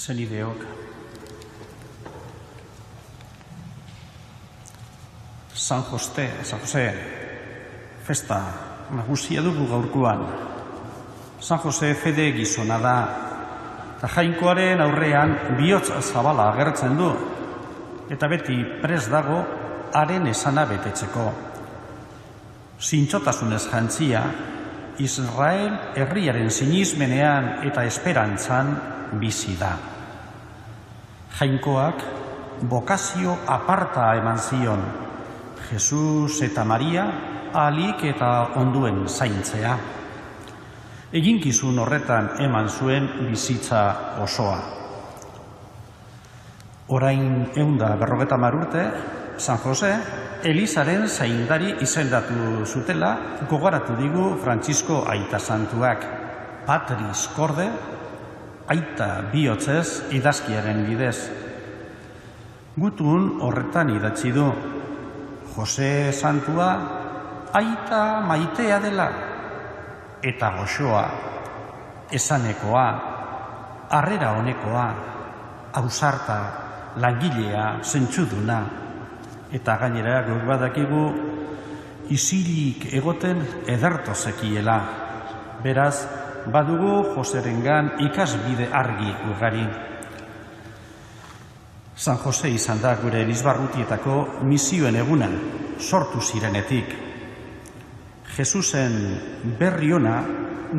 Zenideok. San Jose, festa nagusia dugu gaurkoan. San Jose fede gizona da, eta Jainkoaren aurrean bihotz zabala agertzen du, eta beti prest dago haren esana betetzeko. Zintzotasunez jantzia, Israel herriaren sinismenean eta esperantzan bizi da. Jainkoak bokazio aparta eman zion, Jesus eta Maria ahalik eta onduen zaintzea. Eginkizun horretan eman zuen bizitza osoa. Orain 150 urte, San Jose, Elizaren zaindari izendatu zutela gogoratu digu Frantzisko aita santuak, Patris Corde, aita bihotzez idazkiaren bidez. Gutun horretan idatzi du, Jose santua aita maitea dela, eta goxoa, esanekoa, harrera honekoa, ausarta, langilea, zentzuduna, eta gainera gaur badakigu isilik egoten ederto zekiela. Beraz, badugu Joserengan ikasbide argi ugari. San Jose izan da gure Elizbarrutietako misioen egunan, sortu zirenetik. Jesusen berri ona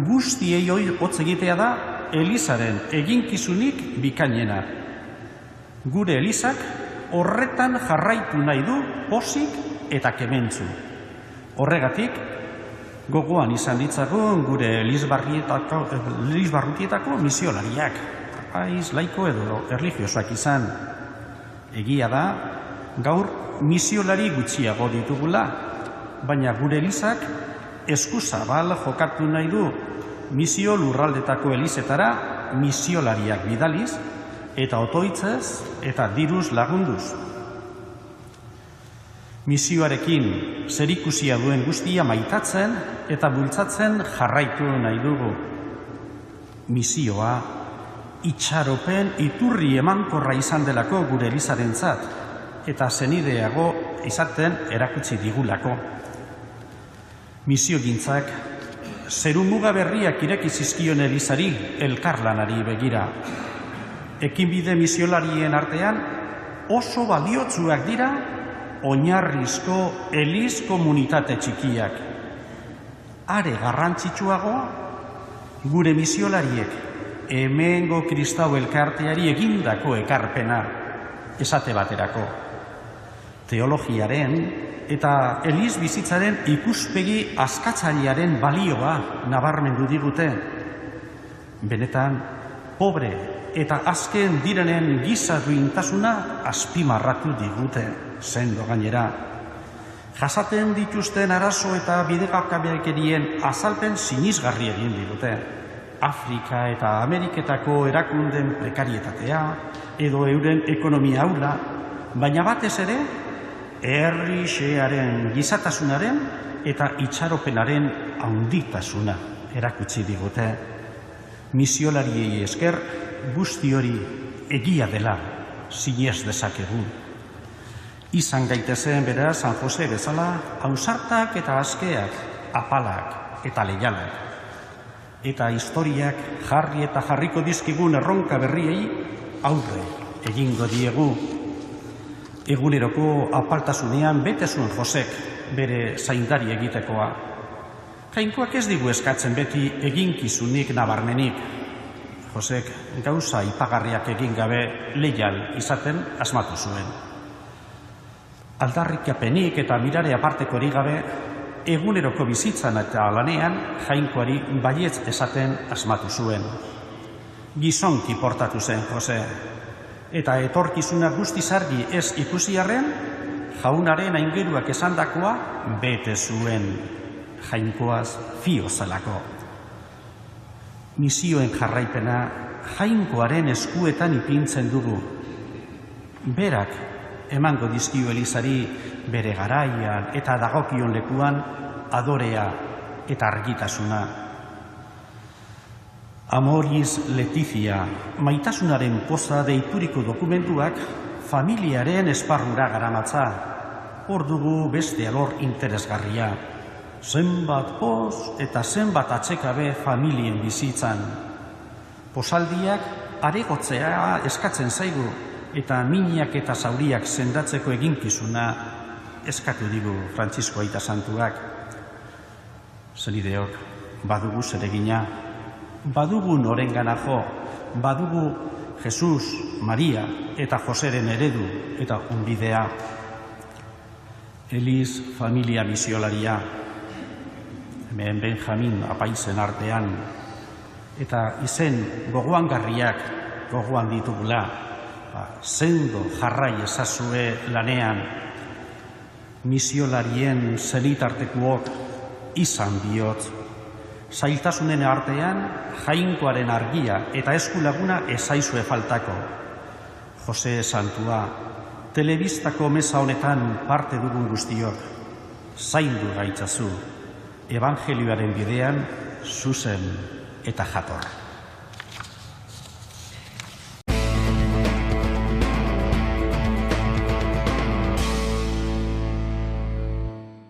guztiei hotz egitea da Elizaren eginkizunik bikainena. Gure Elizak horretan jarraitu nahi du pozik eta kementzu. Horregatik, gogoan izan ditzagun gure Elizbarrutietako misiolariak, paiz, laiko edo erlijiosoak izan. Egia da, gaur misiolari gutxiago ditugula, baina gure Elizak eskuzabal jokatu nahi du misio lurraldetako elizetara misiolariak bidaliz, eta otoitzez eta diruz lagunduz. Misioarekin zerikusia duen guztia maitatzen eta bultzatzen jarraitu nahi dugu. Misioa itxaropen iturri emankorra izan delako gure Elizarentzat, eta zenideago izaten erakutsi digulako. Misiogintzak zerumuga berriak ireki zizkion Elizari elkarlanari begira. Ekinbide misiolarien artean oso baliotsuak dira oinarrizko Eliz komunitate txikiak. Are garrantzitsuago, gure misiolariek hemengo kristau elkarteari egindako ekarpena, esate baterako. Teologiaren eta Eliz bizitzaren ikuspegi askatzailearen balioa nabarmendu digute. Benetan, pobre eta azken direnen giza duintasuna azpimarratu digute, sendo gainera. Jasaten dituzten arazo eta bidegabekerian azalpen sinisgarri egin digute. Afrika eta Ameriketako erakunden prekarietatea edo euren ekonomia aula, baina batez ere, herri xearen gizatasunaren eta itxaropenaren handitasuna erakutsi digute. Misiolariei esker, guzti hori egia dela sinez dezakegu. Izan gaitezen beraz San Jose bezala, ausartak eta askeak, apalak eta leialak. Eta historiak jarri eta jarriko dizkigun erronka berriei aurre egingo diegu. Eguneroko apaltasunean betezun Josek bere zaindari egitekoa. Jainkoak ez digu eskatzen beti eginkizunik nabarmenik. Josek gauza ipagarriak egin gabe leial izaten asmatu zuen. Aldarrikapenik eta mirare apartekorik gabe, eguneroko bizitzan eta lanean Jainkoari baietz esaten asmatu zuen. Gizonki portatu zen Jose, eta etorkizuna guztiz argi ez ikusi arren, jaunaren aingeruak esandakoa bete zuen, Jainkoaz fio zelako. Misioen jarraipena Jainkoaren eskuetan ipintzen dugu. Berak emango dizkio Elizari bere garaian eta dagokion lekuan adorea eta argitasuna. Amoris Letizia, maitasunaren poza deituriko dokumentuak familiaren esparrura garamatza. Hor dugu beste alor interesgarria. Zenbat poz eta zenbat atsekabe familien bizitzan. Posaldiak aregotzea eskatzen zaigu eta minak eta zauriak sendatzeko eginkizuna eskatu digu Frantzisko Aita Santuak. Zenideok, badugu zeregina, badugu norengana jo, badugu Jesus, Maria eta Joseren eredu eta unbidea. Eliz familia misiolaria, hemen Benjamin apaizen artean, eta izen gogoangarriak gogoan ditugula, sendo jarrai ezazue lanean, misiolarien zenitartekuok izan bihotz. Zailtasunen artean, jainkoaren argia eta eskulaguna ezaizue faltako. Jose Santua, telebistako meza honetan parte dugun guztiok, zaindu gaitzazu, evangelioaren bidean zuzen eta jator.